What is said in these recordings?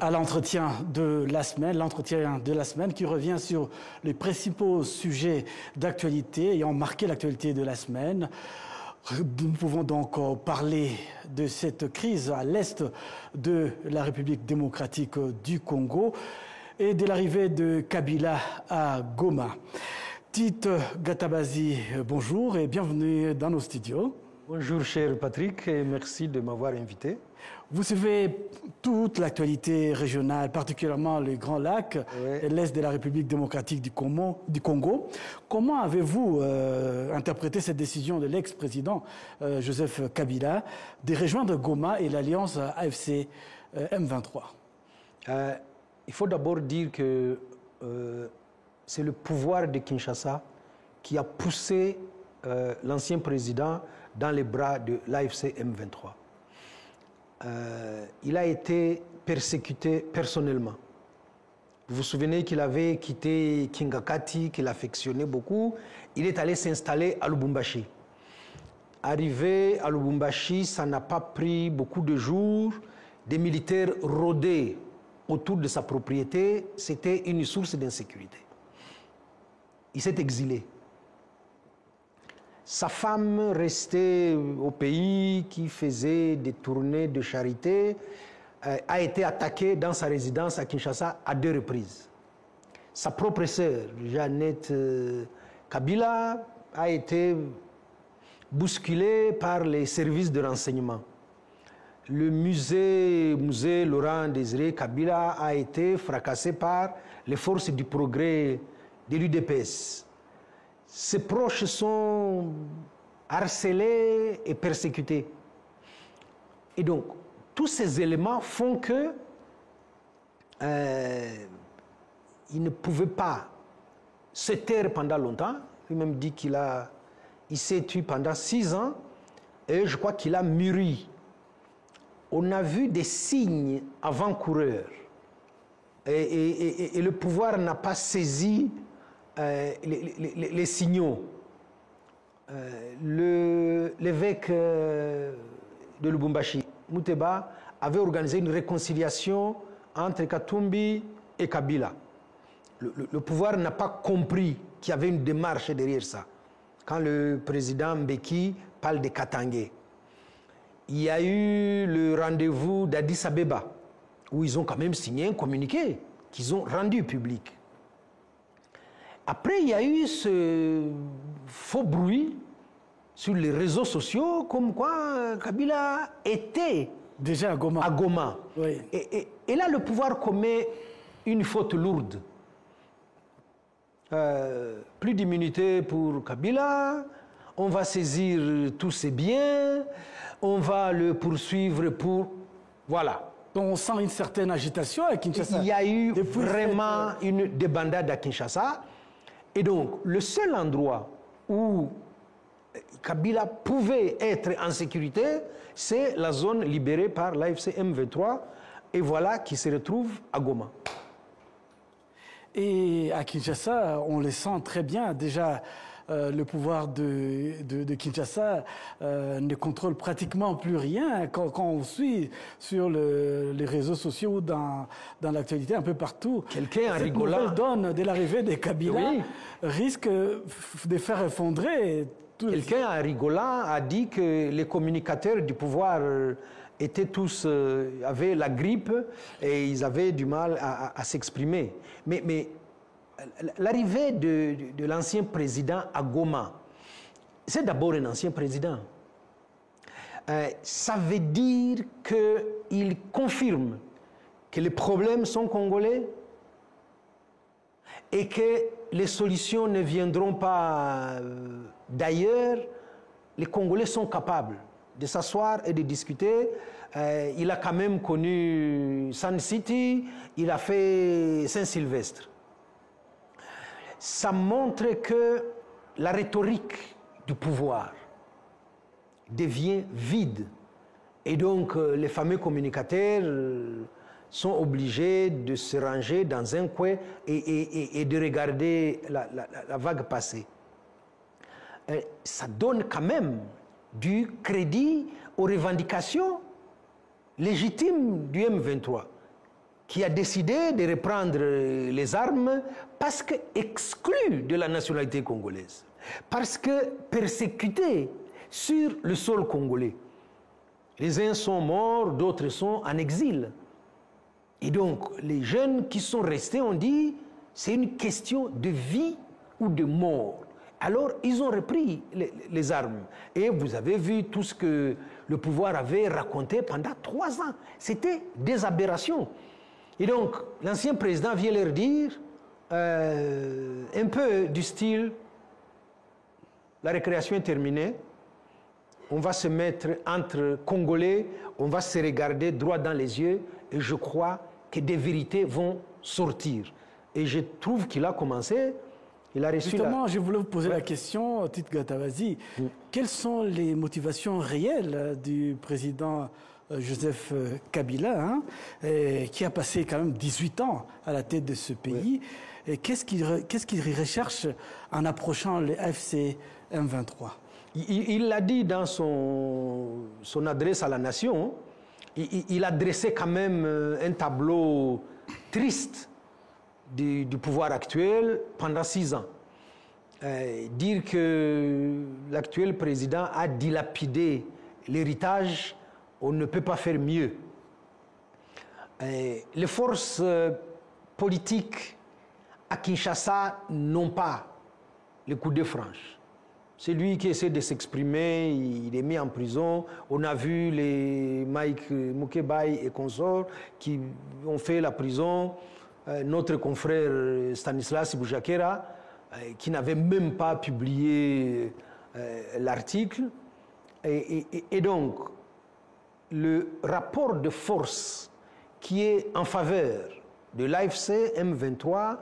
à l'entretien de la semaine qui revient sur les principaux sujets d'actualité ayant marqué l'actualité de la semaine. Nous pouvons donc parler de cette crise à l'est de la République démocratique du Congo et de l'arrivée de Kabila à Goma. Tite Gatabazi, bonjour et bienvenue dans nos studios. Bonjour cher Patrick et merci de m'avoir invité. Vous suivez toute l'actualité régionale, particulièrement les Grands Lacs et l'Est de la République démocratique du Congo. Comment avez-vous interprété cette décision de l'ex-président Joseph Kabila de rejoindre Goma et l'alliance AFC M23? Il faut d'abord dire que c'est le pouvoir de Kinshasa qui a poussé l'ancien président dans les bras de l'AFC M23. Il a été persécuté personnellement. Vous vous souvenez qu'il avait quitté Kingakati, qu'il affectionnait beaucoup. Il est allé s'installer à Lubumbashi. Arrivé à Lubumbashi, ça n'a pas pris beaucoup de jours. Des militaires rôdaient autour de sa propriété. C'était une source d'insécurité. Il s'est exilé. Sa femme restait au pays, qui faisait des tournées de charité, a été attaquée dans sa résidence à Kinshasa à 2 reprises. Sa propre sœur, Jeannette Kabila, a été bousculée par les services de renseignement. Le musée Laurent Désiré Kabila a été fracassé par les forces du progrès de l'UDPS. Ses proches sont harcelés et persécutés. Et donc, tous ces éléments font que il ne pouvait pas se taire pendant longtemps. Lui-même dit qu'il s'est tué pendant 6 ans et je crois qu'il a mûri. On a vu des signes avant-coureurs et le pouvoir n'a pas saisi les signaux. L'évêque de Lubumbashi, Muteba, avait organisé une réconciliation entre Katumbi et Kabila. Le pouvoir n'a pas compris qu'il y avait une démarche derrière ça. Quand le président Mbeki parle de Katangé, il y a eu le rendez-vous d'Addis Abeba, où ils ont quand même signé un communiqué qu'ils ont rendu public. Après, il y a eu ce faux bruit sur les réseaux sociaux, comme quoi Kabila était déjà à Goma. Oui. Et là, le pouvoir commet une faute lourde. Plus d'immunité pour Kabila, on va saisir tous ses biens, on va le poursuivre pour... Voilà. Donc on sent une certaine agitation à Kinshasa. Il y a eu vraiment une débandade à Kinshasa. Et donc, le seul endroit où Kabila pouvait être en sécurité, c'est la zone libérée par l'AFC M23. Et voilà qui se retrouve à Goma. Et à Kinshasa, on le sent très bien. Déjà, le pouvoir de Kinshasa ne contrôle pratiquement plus rien. Quand on suit sur les réseaux sociaux ou dans l'actualité un peu partout, quelqu'un en rigolant, cette nouvelle donne de l'arrivée de Kabila risque de faire effondrer. Quelqu'un en rigolant a dit que les communicateurs du pouvoir étaient tous avaient la grippe et ils avaient du mal à s'exprimer. Mais l'arrivée de l'ancien président à Goma, c'est d'abord un ancien président. Ça veut dire qu'il confirme que les problèmes sont congolais et que les solutions ne viendront pas d'ailleurs. Les Congolais sont capables de s'asseoir et de discuter. Il a quand même connu Sun City, il a fait Saint-Sylvestre. Ça montre que la rhétorique du pouvoir devient vide. Et donc, les fameux communicateurs sont obligés de se ranger dans un coin et de regarder la vague passer. Ça donne quand même du crédit aux revendications légitimes du M23. qui a décidé de reprendre les armes parce que exclu de la nationalité congolaise, parce que persécuté sur le sol congolais. Les uns sont morts, d'autres sont en exil. Et donc, les jeunes qui sont restés ont dit, c'est une question de vie ou de mort. Alors, ils ont repris les armes. Et vous avez vu tout ce que le pouvoir avait raconté pendant 3 ans. C'était des aberrations. Et donc, l'ancien président vient leur dire, un peu du style, la récréation est terminée, on va se mettre entre Congolais, on va se regarder droit dans les yeux, et je crois que des vérités vont sortir. Et je trouve qu'il a commencé, il a reçu Justement, je voulais vous poser la question, Tite Gatabazi, quelles sont les motivations réelles du président Joseph Kabila, qui a passé quand même 18 ans à la tête de ce pays. Et qu'est-ce qu'il recherche en approchant les AFC M23? Il l'a dit dans son adresse à la nation, il a dressé quand même un tableau triste du pouvoir actuel pendant 6 ans. Dire que l'actuel président a dilapidé l'héritage, on ne peut pas faire mieux. Les forces politiques à Kinshasa n'ont pas le coup de franche. C'est lui qui essaie de s'exprimer, il est mis en prison. On a vu les Mike Mukebai et consorts qui ont fait la prison. Notre confrère Stanislas Boujakera, qui n'avait même pas publié l'article. Et donc, le rapport de force qui est en faveur de l'AFC M23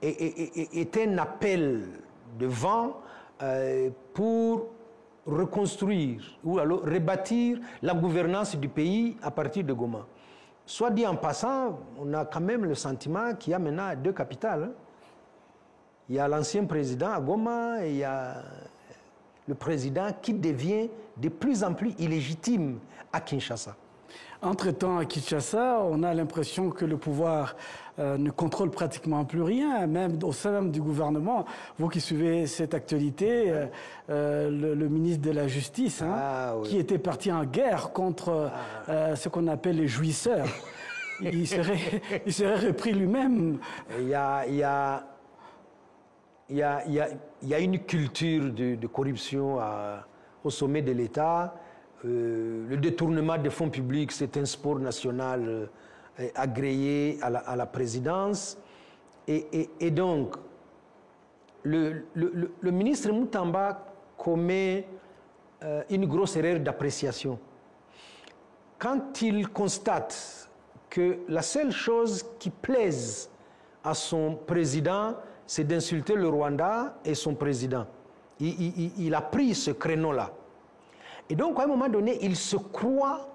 est un appel de vent pour reconstruire ou alors rebâtir la gouvernance du pays à partir de Goma. Soit dit en passant, on a quand même le sentiment qu'il y a maintenant 2 capitales. Il y a l'ancien président à Goma et il y a le président qui devient de plus en plus illégitime à Kinshasa. Entre-temps, à Kinshasa, on a l'impression que le pouvoir ne contrôle pratiquement plus rien, même au sein du gouvernement. Vous qui suivez cette actualité, le ministre de la Justice, qui était parti en guerre contre ce qu'on appelle les jouisseurs, il serait repris lui-même. Il y a une culture de corruption au sommet de l'État. Le détournement des fonds publics, c'est un sport national agréé à la présidence. Et donc, le ministre Moutamba commet une grosse erreur d'appréciation. Quand il constate que la seule chose qui plaise à son président, c'est d'insulter le Rwanda et son président. Il a pris ce créneau-là. Et donc, à un moment donné, il se croit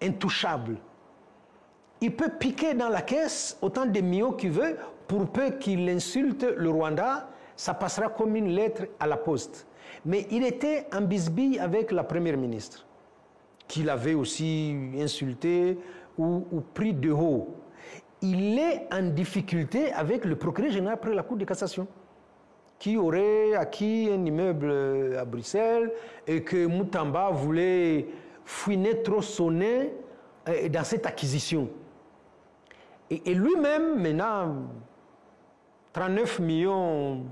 intouchable. Il peut piquer dans la caisse autant de millions qu'il veut, pour peu qu'il insulte le Rwanda, ça passera comme une lettre à la poste. Mais il était en bisbille avec la première ministre, qu'il avait aussi insulté ou pris de haut. Il est en difficulté avec le procureur général après la Cour de cassation, qui aurait acquis un immeuble à Bruxelles et que Moutamba voulait fouiner, tronçonner dans cette acquisition. Et lui-même, maintenant, 39 millions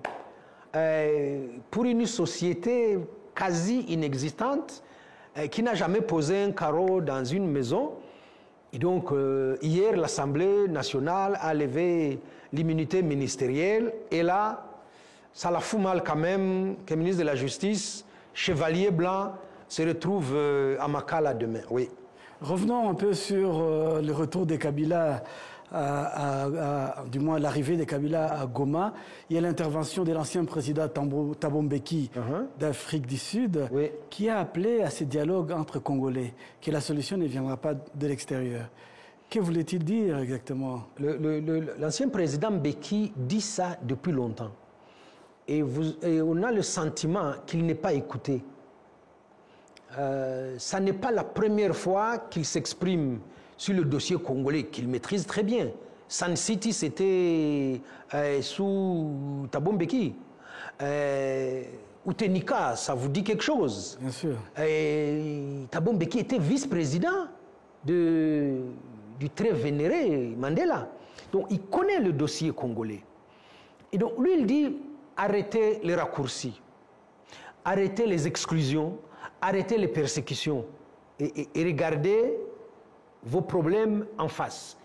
pour une société quasi inexistante qui n'a jamais posé un carreau dans une maison. Et donc, hier, l'Assemblée nationale a levé l'immunité ministérielle et là, ça la fout mal quand même que le ministre de la Justice, chevalier blanc, se retrouve à Makala demain. Oui. Revenons un peu sur le retour des Kabila, du moins l'arrivée des Kabila à Goma. Il y a l'intervention de l'ancien président Thabo Mbeki d'Afrique du Sud, qui a appelé à ce dialogue entre Congolais, que la solution ne viendra pas de l'extérieur. Que voulait-il dire exactement? L'ancien président Mbeki dit ça depuis longtemps. Et on a le sentiment qu'il n'est pas écouté. Ça n'est pas la première fois qu'il s'exprime sur le dossier congolais qu'il maîtrise très bien. Sun City, c'était sous Thabo Mbeki. Utenika, ça vous dit quelque chose? Bien sûr. Thabo Mbeki était vice-président du très vénéré Mandela. Donc, il connaît le dossier congolais. Et donc, lui, il dit, arrêtez les raccourcis, arrêtez les exclusions, arrêtez les persécutions et regardez vos problèmes en face.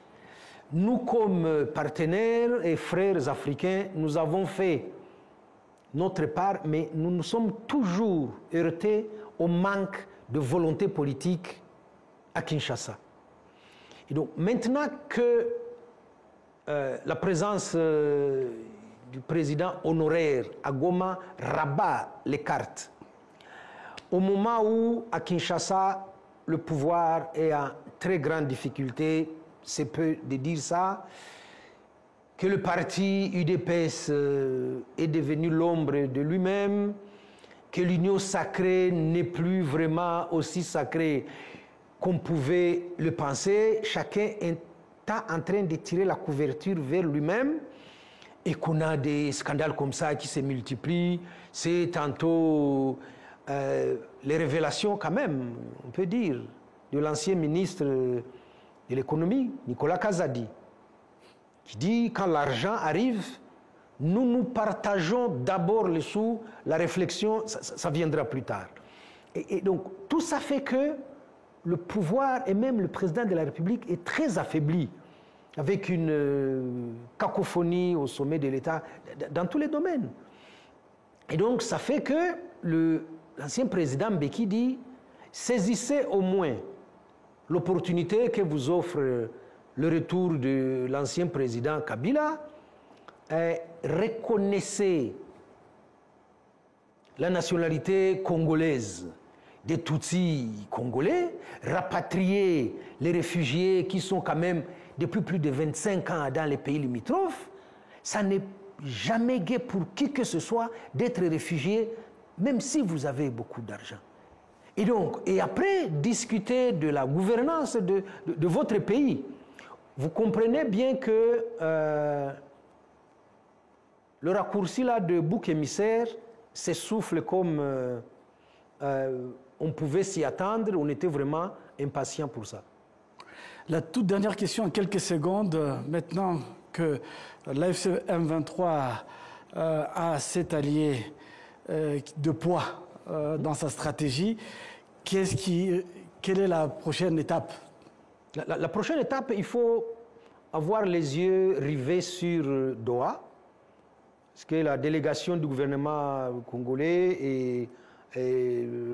Nous, comme partenaires et frères africains, nous avons fait notre part, mais nous nous sommes toujours heurtés au manque de volonté politique à Kinshasa. Et donc, maintenant que la présence du président honoraire à Goma rabat les cartes, au moment où à Kinshasa, le pouvoir est en très grande difficulté, c'est peu de dire ça, que le parti UDPS est devenu l'ombre de lui-même, que l'union sacrée n'est plus vraiment aussi sacrée qu'on pouvait le penser. Chacun est en train de tirer la couverture vers lui-même et qu'on a des scandales comme ça qui se multiplient. C'est tantôt les révélations quand même, on peut dire, de l'ancien ministre de l'économie, Nicolas Kazadi, qui dit quand l'argent arrive, nous partageons d'abord les sous, la réflexion, ça viendra plus tard. Et donc tout ça fait que le pouvoir et même le président de la République est très affaibli, avec une cacophonie au sommet de l'État dans tous les domaines. Et donc ça fait que l'ancien président Mbeki dit, saisissez au moins l'opportunité que vous offre le retour de l'ancien président Kabila, reconnaissez la nationalité congolaise des Tutsis congolais, rapatriez les réfugiés qui sont quand même depuis plus de 25 ans dans les pays limitrophes. Ça n'est jamais gai pour qui que ce soit d'être réfugié, même si vous avez beaucoup d'argent. Et après, discuter de la gouvernance de votre pays. Vous comprenez bien que le raccourci là de bouc émissaire s'essouffle comme on pouvait s'y attendre. On était vraiment impatient pour ça. La toute dernière question en quelques secondes. Maintenant que l'AFC M23 a cet allié de poids dans sa stratégie, quelle est la prochaine étape? La prochaine étape, il faut avoir les yeux rivés sur Doha, parce que la délégation du gouvernement congolais et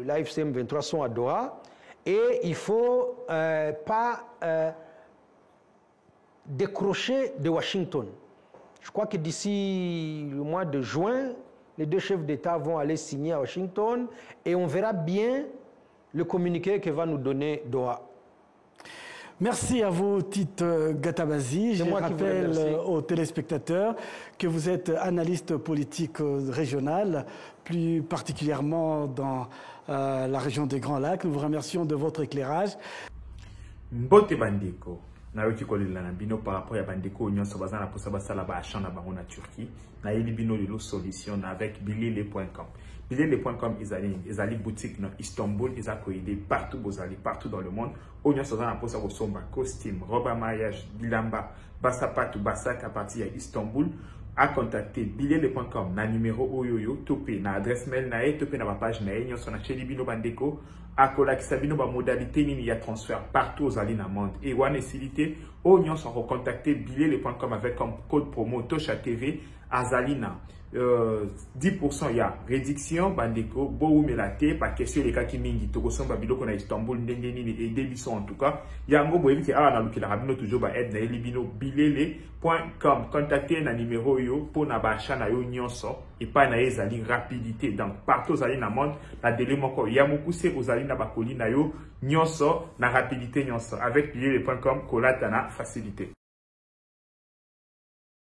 l'AFC M23 sont à Doha, et il ne faut pas décrocher de Washington. Je crois que d'ici le mois de juin, les deux chefs d'État vont aller signer à Washington et on verra bien le communiqué que va nous donner Doha. Merci à vous, Tite Gatabazi. Je rappelle aux téléspectateurs que vous êtes analyste politique régional, plus particulièrement dans la région des Grands Lacs. Nous vous remercions de votre éclairage. Mbote bandeko nayoki kolela na bino par rapport à bandeko nyonso bazana posa basala ba achat na bango na Turquie na yeli bino lelo solution avec bilele.com. Bilele.com ezali boutique na Istanbul, ils accueillent partout partout dans le monde. Onyo sozana posa ko somba costume, robe à mariage, bilamba, basapatu, basak à partir à Istanbul. À contacter bilele.com na numéro oyoyo topé na adresse mail na topé na ba page na nyonso na cheli bino bandeko akola kisabino ba modalité nini ya transfert partout aux alliés na monde et wane silité o nyonso recontacter bilele.com avec comme code promo Tosha TV azalina 10% ya réduction bandeko bo melate pa question les cas qui mingi to kosomba biloko na Istanbul ndenge nini et débison en tout cas yango boyebi ke ala na lukila rabino toujours ba aide na elibino bilele.com contacter na numéro yo pour na ba achat na yo nyonso et pas na ezali rapidité donc partout aux alliés na monde la délai moko ya mokuse aux alliés na bakoli na yo nyonso na rapidité nyonso avec bilele.com kolata na facilité.